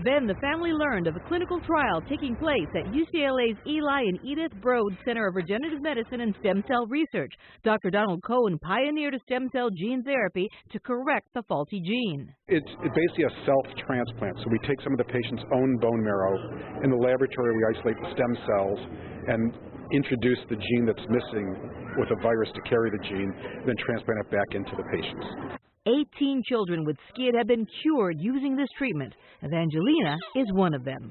Then the family learned of a clinical trial taking place at UCLA's Eli and Edith Broad Center of Regenerative Medicine and Stem Cell Research. Dr. Donald Cohen pioneered a stem cell gene therapy to correct the faulty gene. It's basically a self-transplant. So we take some of the patient's own bone marrow. In the laboratory, we isolate the stem cells and introduce the gene that's missing with a virus to carry the gene, then transplant it back into the patients. 18 children with SCID have been cured using this treatment. Evangelina is one of them.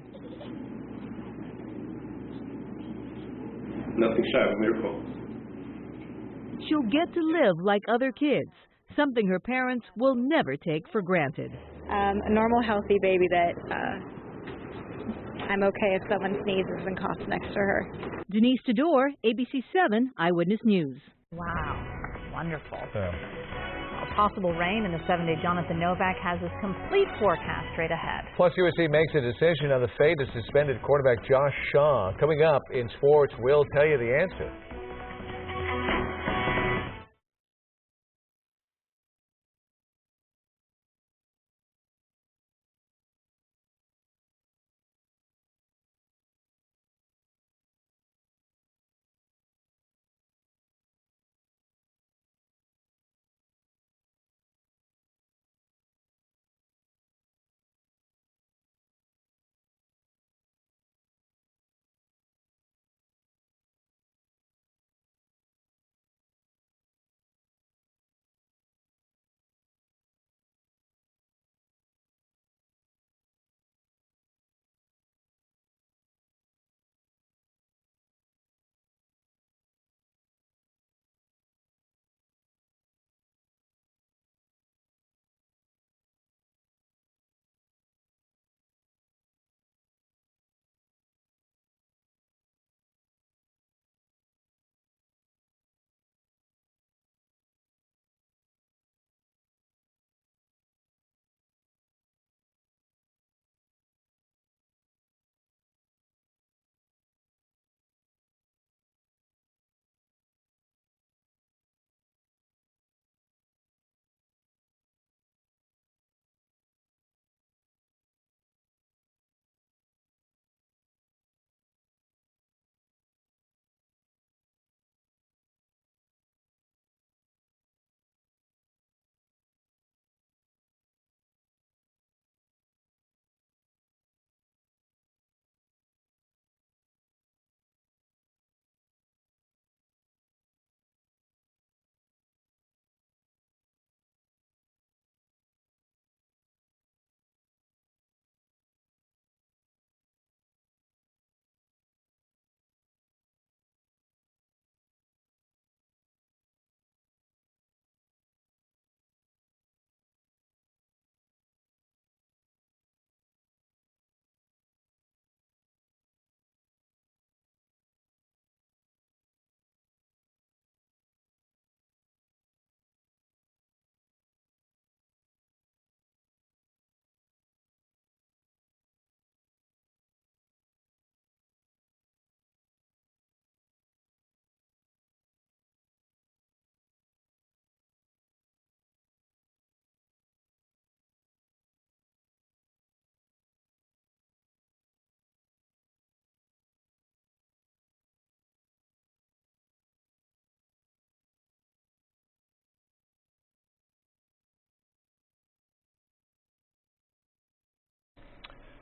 Nothing shy of a miracle. She'll get to live like other kids, something her parents will never take for granted. A normal, healthy baby that I'm okay if someone sneezes and coughs next to her. Denise Tador, ABC7 Eyewitness News. Wow, wonderful. Possible rain in the 7-day. Jonathan Novak has his complete forecast straight ahead. Plus, USC makes a decision on the fate of suspended quarterback Josh Shaw. Coming up in sports, we'll tell you the answer.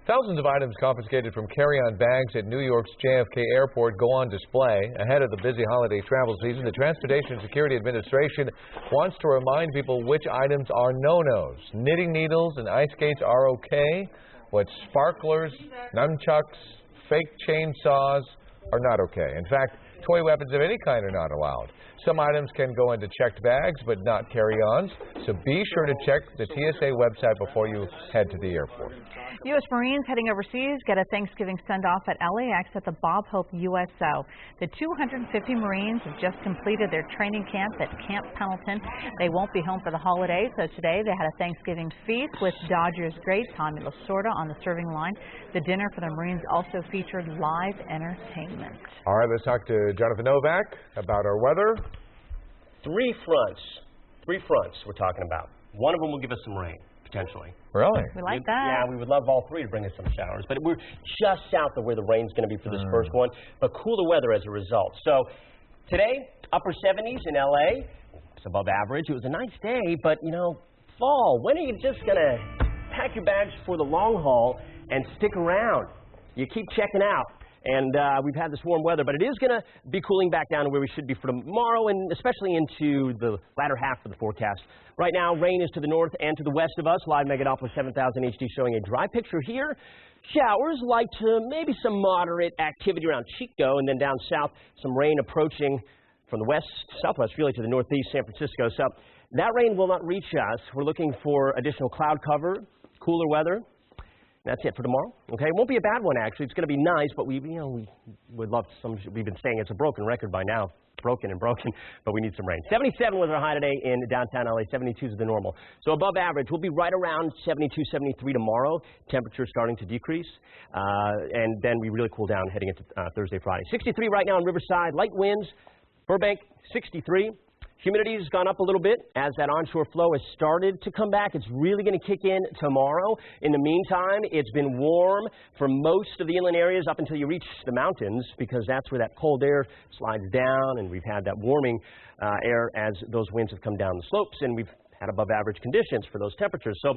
Thousands of items confiscated from carry-on bags at New York's JFK Airport go on display. Ahead of the busy holiday travel season, the Transportation Security Administration wants to remind people which items are no-nos. Knitting needles and ice skates are okay, but sparklers, nunchucks, fake chainsaws are not okay. In fact, toy weapons of any kind are not allowed. Some items can go into checked bags, but not carry-ons, so be sure to check the TSA website before you head to the airport. U.S. Marines heading overseas get a Thanksgiving send-off at LAX at the Bob Hope USO. The 250 Marines have just completed their training camp at Camp Pendleton. They won't be home for the holidays, so today they had a Thanksgiving feast with Dodgers great Tommy Lasorda on the serving line. The dinner for the Marines also featured live entertainment. All right, let's talk to Jonathan Novak about our weather. Three fronts we're talking about. One of them will give us some rain, potentially. Really? We like that. Yeah, we would love all three to bring us some showers, but we're just south of where the rain's going to be for this first one, but cooler weather as a result. So today, upper 70s in LA. It's above average. It was a nice day, but, you know, fall. When are you just going to pack your bags for the long haul and stick around? You keep checking out. And we've had this warm weather, but it is going to be cooling back down to where we should be for tomorrow and especially into the latter half of the forecast. Right now, rain is to the north and to the west of us. Live Megadoppler 7000 HD showing a dry picture here. Showers, light to maybe some moderate activity around Chico, and then down south, some rain approaching from the west, southwest, really to the northeast, San Francisco. So that rain will not reach us. We're looking for additional cloud cover, cooler weather. That's it for tomorrow. Okay, it won't be a bad one actually. It's going to be nice, but we would love some. We've been saying it's a broken record by now, broken, but we need some rain. 77 was our high today in downtown LA. 72 is the normal. So above average. We'll be right around 72, 73 tomorrow. Temperature starting to decrease, and then we really cool down heading into Thursday, Friday. 63 right now in Riverside. Light winds. Burbank 63. Humidity has gone up a little bit as that onshore flow has started to come back. It's really going to kick in tomorrow. In the meantime, it's been warm for most of the inland areas up until you reach the mountains, because that's where that cold air slides down, and we've had that warming air as those winds have come down the slopes, and we've had above average conditions for those temperatures. So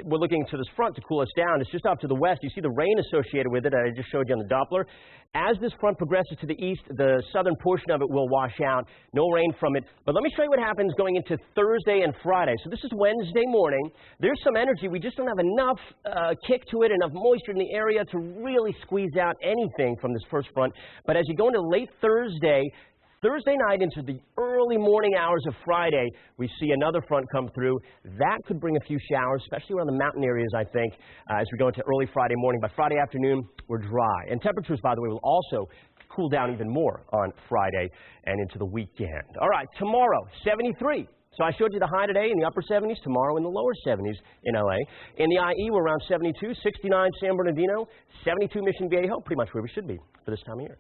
we're looking to this front to cool us down. It's just off to the west. You see the rain associated with it that I just showed you on the Doppler. As this front progresses to the east, the southern portion of it will wash out. No rain from it. But let me show you what happens going into Thursday and Friday. So this is Wednesday morning. There's some energy. We just don't have enough kick to it, enough moisture in the area to really squeeze out anything from this first front. But as you go into late Thursday night into the early morning hours of Friday, we see another front come through. That could bring a few showers, especially around the mountain areas, I think, as we go into early Friday morning. By Friday afternoon, we're dry. And temperatures, by the way, will also cool down even more on Friday and into the weekend. All right, tomorrow, 73. So I showed you the high today in the upper 70s, tomorrow in the lower 70s in LA. In the IE, we're around 72, 69 San Bernardino, 72 Mission Viejo, pretty much where we should be for this time of year.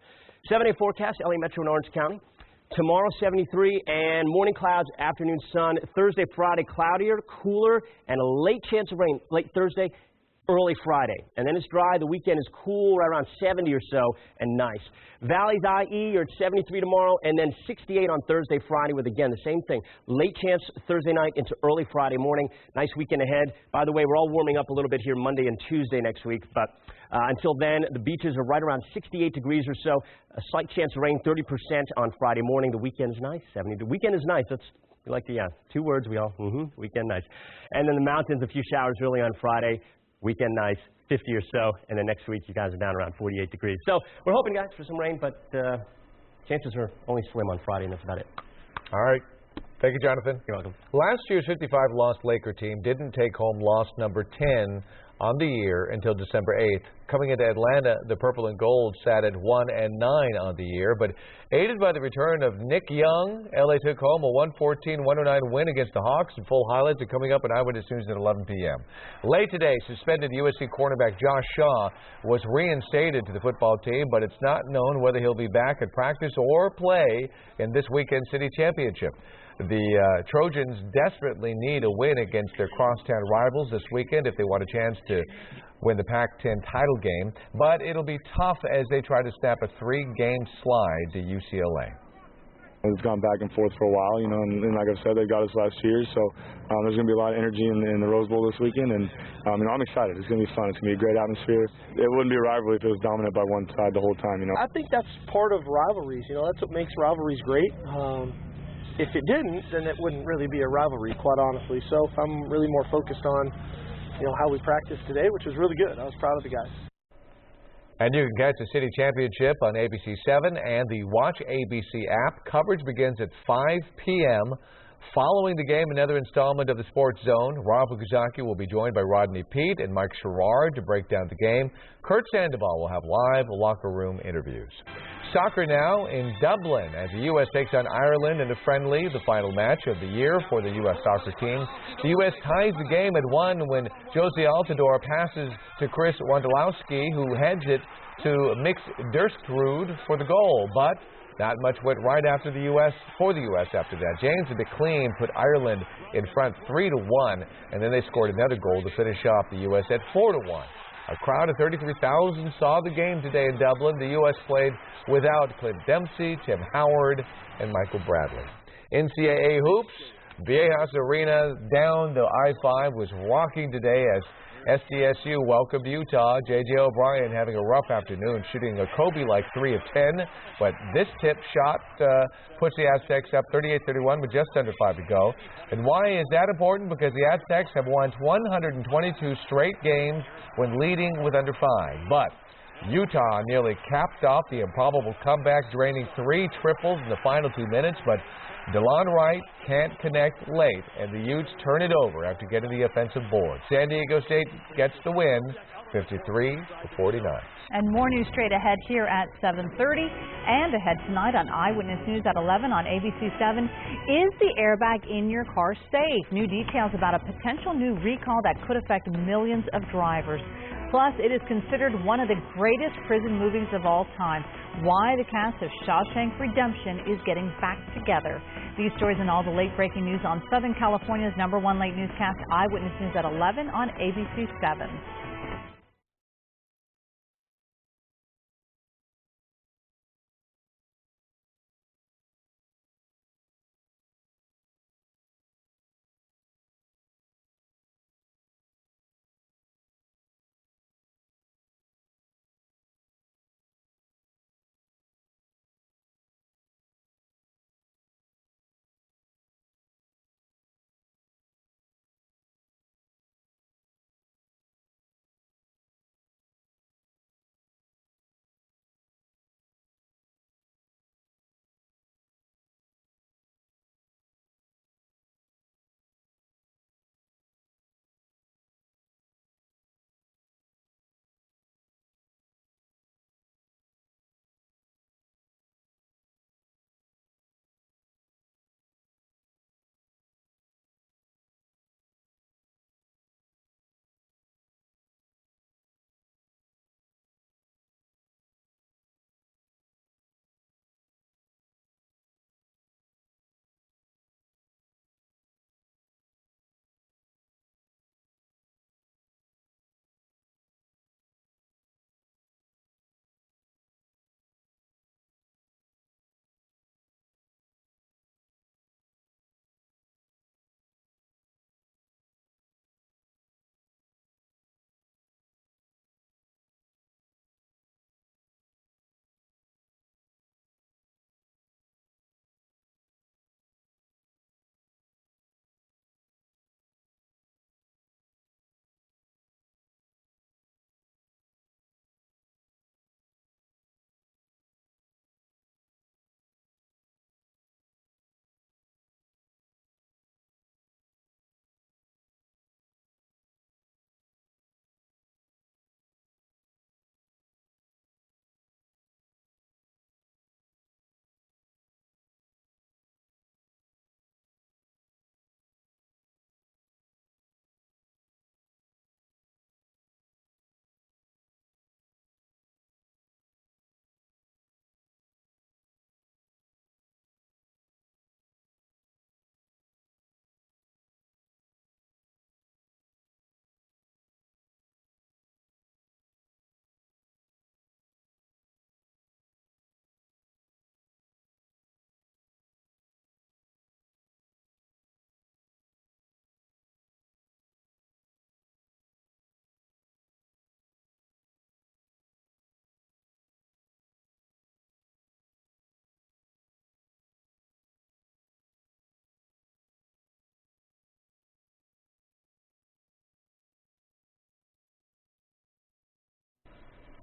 7-day forecast, LA Metro and Orange County. Tomorrow, 73, and morning clouds, afternoon sun. Thursday, Friday, cloudier, cooler, and a late chance of rain late Thursday, early Friday. And then it's dry. The weekend is cool, right around 70 or so, and nice. Valley's IE are at 73 tomorrow, and then 68 on Thursday, Friday, with, again, the same thing. Late chance Thursday night into early Friday morning. Nice weekend ahead. By the way, we're all warming up a little bit here Monday and Tuesday next week, but until then, the beaches are right around 68 degrees or so. A slight chance of rain, 30% on Friday morning. The weekend's nice, 70. The weekend is nice. That's like the two words we all, weekend nice. And then the mountains, a few showers really on Friday. Weekend nice, 50 or so, and then next week you guys are down around 48 degrees. So we're hoping, guys, for some rain, but chances are only slim on Friday, and that's about it. All right. Thank you, Jonathan. You're welcome. Last year's 55-loss Laker team didn't take home loss number 10 on the year until December 8th. Coming into Atlanta, the Purple and Gold sat at 1-9 on the year, but aided by the return of Nick Young, LA took home a 114-109 win against the Hawks, and full highlights are coming up on Eyewitness News at 11 p.m. Late today, suspended USC cornerback Josh Shaw was reinstated to the football team, but it's not known whether he'll be back at practice or play in this weekend's city championship. The Trojans desperately need a win against their crosstown rivals this weekend if they want a chance to win the Pac-10 title game, but it'll be tough as they try to snap a 3-game slide to UCLA. It's gone back and forth for a while, and like I've said, they got us last year, so there's going to be a lot of energy in the Rose Bowl this weekend, and I'm excited. It's going to be fun. It's going to be a great atmosphere. It wouldn't be a rivalry if it was dominant by one side the whole time, I think that's part of rivalries. That's what makes rivalries great. If it didn't, then it wouldn't really be a rivalry, quite honestly. So I'm really more focused on, how we practiced today, which was really good. I was proud of the guys. And you can catch the City Championship on ABC7 and the Watch ABC app. Coverage begins at 5 p.m. Following the game, another installment of the Sports Zone. Rob Fukuzaki will be joined by Rodney Peete and Mike Sherrard to break down the game. Kurt Sandoval will have live locker room interviews. Soccer now in Dublin as the U.S. takes on Ireland in a friendly, the final match of the year for the U.S. soccer team. The U.S. ties the game at 1 when Josie Altidore passes to Chris Wondolowski, who heads it to Mix Durstrud for the goal. But not much went right after the U.S. for the U.S. after that. James McLean put Ireland in front 3-1, and then they scored another goal to finish off the U.S. at 4-1. A crowd of 33,000 saw the game today in Dublin. The U.S. played without Clint Dempsey, Tim Howard, and Michael Bradley. NCAA hoops, Viejas Arena down the I-5 was rocking today as SDSU welcomed Utah. J.J. O'Brien having a rough afternoon, shooting a Kobe-like 3 of 10. But this tip shot puts the Aztecs up 38-31 with just under 5 to go. And why is that important? Because the Aztecs have won 122 straight games when leading with under 5. But Utah nearly capped off the improbable comeback, draining 3 triples in the final 2 minutes. But DeLon Wright can't connect late, and the Utes turn it over after getting the offensive board. San Diego State gets the win, 53-49. And more news straight ahead here at 7:30 and ahead tonight on Eyewitness News at 11 on ABC7. Is the airbag in your car safe? New details about a potential new recall that could affect millions of drivers. Plus, it is considered one of the greatest prison movies of all time. Why the cast of Shawshank Redemption is getting back together. These stories and all the late-breaking news on Southern California's #1 late newscast, Eyewitness News at 11 on ABC7.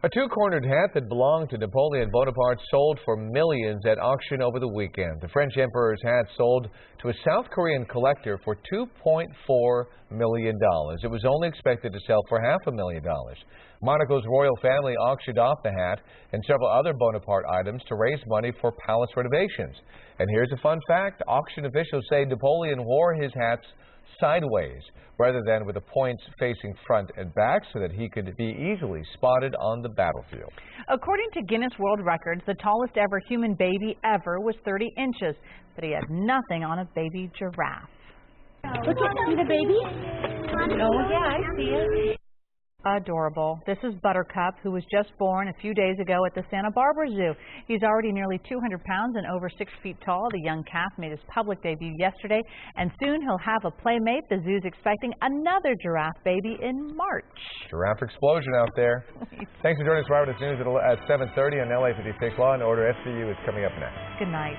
A two-cornered hat that belonged to Napoleon Bonaparte sold for millions at auction over the weekend. The French Emperor's hat sold to a South Korean collector for $2.4 million. It was only expected to sell for $500,000. Monaco's royal family auctioned off the hat and several other Bonaparte items to raise money for palace renovations. And here's a fun fact. Auction officials say Napoleon wore his hats sideways rather than with the points facing front and back so that he could be easily spotted on the battlefield. According to Guinness World Records, the tallest ever human baby ever was 30 inches, but he had nothing on a baby giraffe. Look at see the baby? Oh, yeah, I see it. Adorable. This is Buttercup, who was just born a few days ago at the Santa Barbara Zoo. He's already nearly 200 pounds and over 6 feet tall. The young calf made his public debut yesterday, and soon he'll have a playmate. The zoo's expecting another giraffe baby in March. Giraffe explosion out there. Thanks for joining us for Eyewitness News at 7:30 on LA56. Law and Order SVU is coming up next. Good night.